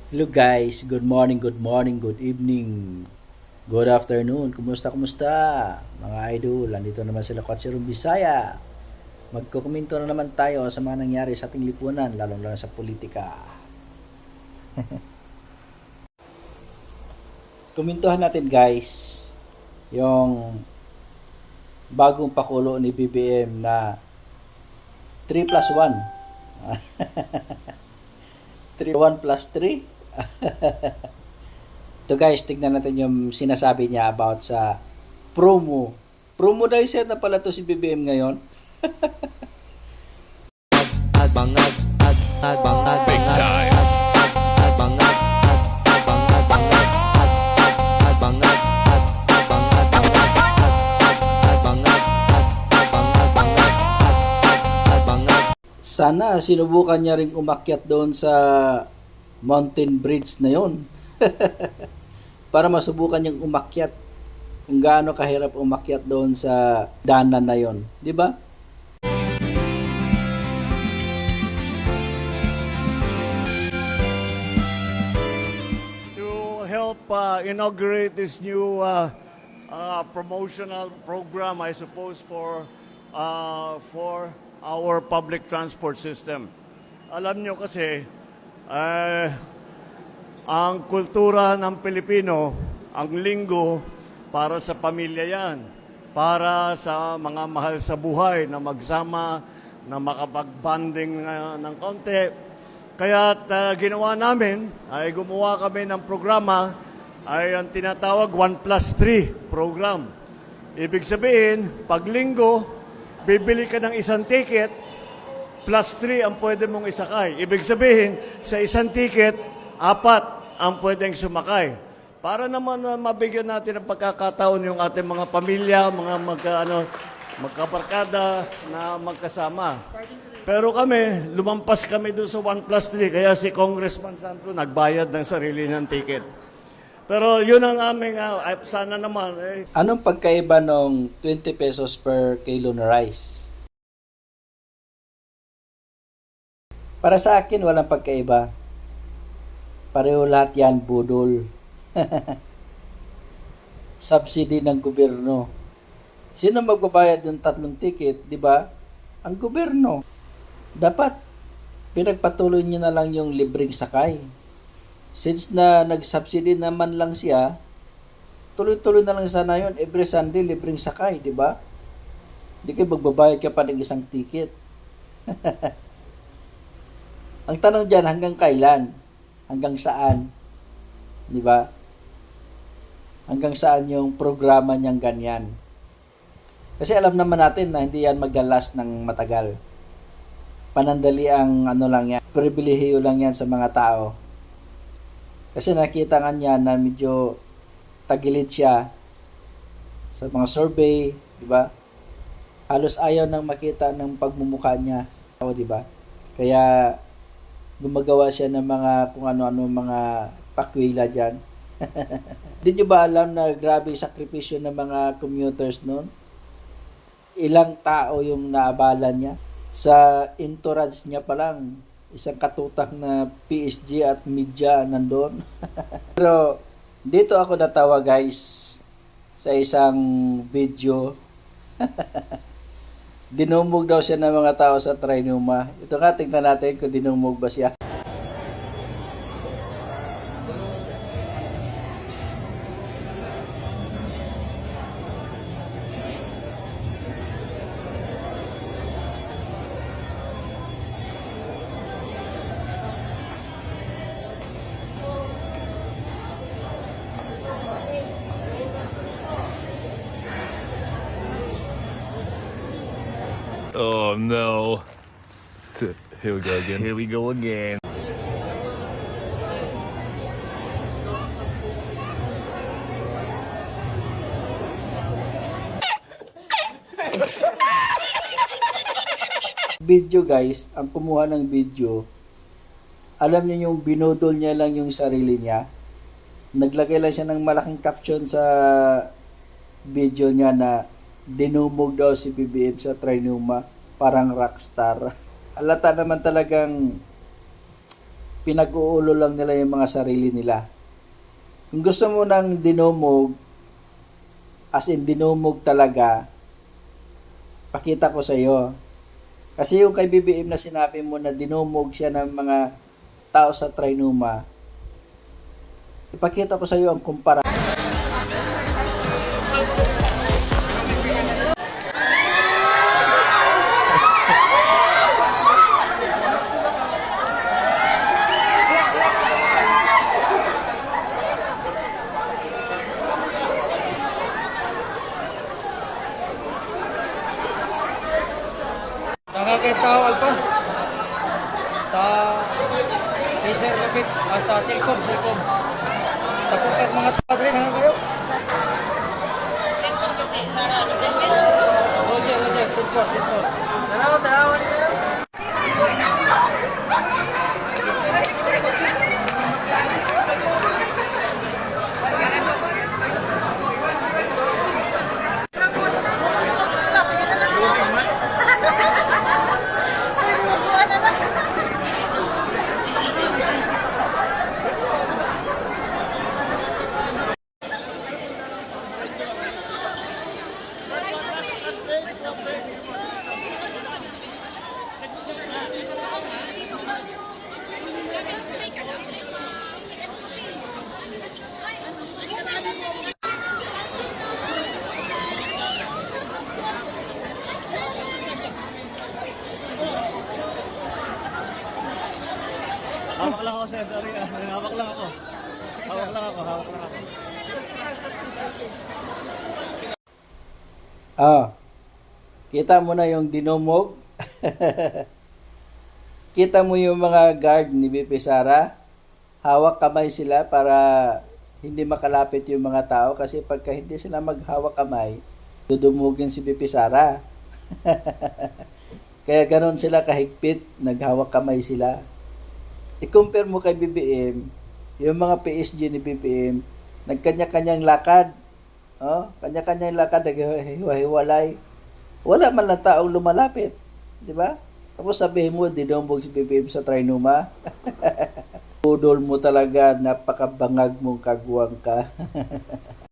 Hello guys, good morning, good evening, good afternoon. Kumusta? Mga idol, andito naman sila Kwatsirong Bisaya. Magkukomento na naman tayo sa mga nangyari sa ating lipunan, lalong-lalo sa politika. Komentuhan natin guys, yung bagong pakulo ni BBM na 3 plus 1. 1 plus 3. Ito guys, tignan natin yung sinasabi niya about sa promo. Promo dicer na pala to si BBM ngayon. Big time. Sana sinubukan niya ring umakyat doon sa mountain bridge na yon. Para masubukan niyang umakyat kung gaano kahirap umakyat doon sa danan na yon, di ba? To help inaugurate this new promotional program, I suppose, for our public transport system. Alam nyo kasi, ang kultura ng Pilipino, ang linggo, para sa pamilya yan. Para sa mga mahal sa buhay na magsama, na makapag-bonding ng konti. Kaya ginawa namin, ay gumawa kami ng programa, ay ang tinatawag 1 plus 3 program. Ibig sabihin, pag linggo, bibili ka ng isang ticket, plus 3 ang pwede mong isakay. Ibig sabihin, sa isang ticket, 4 ang pwedeng sumakay. Para naman mabigyan natin ng pagkakataon yung ating mga pamilya, mga magkabarkada na magkasama. Pero kami, lumampas kami doon sa 1 plus 3, kaya si Congressman Santo nagbayad ng sarili ng ticket. Pero yun ang aming, sana naman. Anong pagkaiba ng 20 pesos per kilo na rice? Para sa akin, walang pagkaiba. Pareho lahat yan, budol. Subsidy ng gobyerno. Sino magbabayad ng 3 ticket, di ba? Ang gobyerno. Dapat, pinagpatuloy niyo na lang yung libreng sakay. Since na nag-subsidy naman lang siya, tuloy-tuloy na lang sana yun. Every Sunday, libreng sakay, di ba? Hindi kayo magbabayad ka pa ng isang ticket. Ang tanong dyan, hanggang kailan? Hanggang saan? Di ba? Hanggang saan yung programa niyang ganyan? Kasi alam naman natin na hindi yan maglalast ng matagal. Panandali ang lang yan, pribilehiyo lang yan sa mga tao. Kasi nakita nga niya na medyo tagilid siya sa mga survey, di ba? Halos ayaw nang makita ng pagmumukha niya, di ba? Kaya gumagawa siya ng mga kung ano-ano mga pakwila diyan. Di niyo ba alam na grabe sakripisyo ng mga commuters noon? Ilang tao yung naabalan niya? Sa entourage niya pa lang, isang katutak na PSG at media nandoon. Pero dito ako natawa guys sa isang video. Dinumog daw siya ng mga tao sa Trinoma. Ito nga, tingnan natin kung dinumog ba siya. Oh no. Here we go again. Here we go again. Video guys, ang kumuha ng video, alam niyo yung binudol niya lang yung sarili niya. Naglagay lang siya ng malaking caption sa video niya na dinumog daw si BBM sa Trinoma, parang rockstar. Halata naman talagang pinag-uulo lang nila yung mga sarili nila. Kung gusto mo ng dinumog, as in dinumog talaga, pakita ko sa iyo. Kasi yung kay BBM na sinabi mo na dinumog siya ng mga tao sa Trinoma, ipakita ko sa iyo ang kumpara. Nakakitawag pa sa laser kapit, sa Silcom. Tapos kas mga padre na kayo. Roger, support. Tanaw. Hawak lang ako, sir. Sorry. Hawak lang ako. Kita mo na yung dinumog. Kita mo yung mga guard ni BP Sara. Hawak kamay sila para hindi makalapit yung mga tao kasi pagka hindi sila maghawak kamay, dudumugin si BP Sara. Kaya ganon sila kahigpit, naghawak kamay sila. I-compare mo kay BBM, yung mga PSG ni BBM, nagkanya-kanyang lakad. Kanya-kanyang lakad, naghiwa-hiwalay. Wala man lang taong lumalapit. Di ba? Tapos sabihin mo, dinumbog si BBM sa Trinoma. Budol mo talaga, napakabangag mong kagwang ka.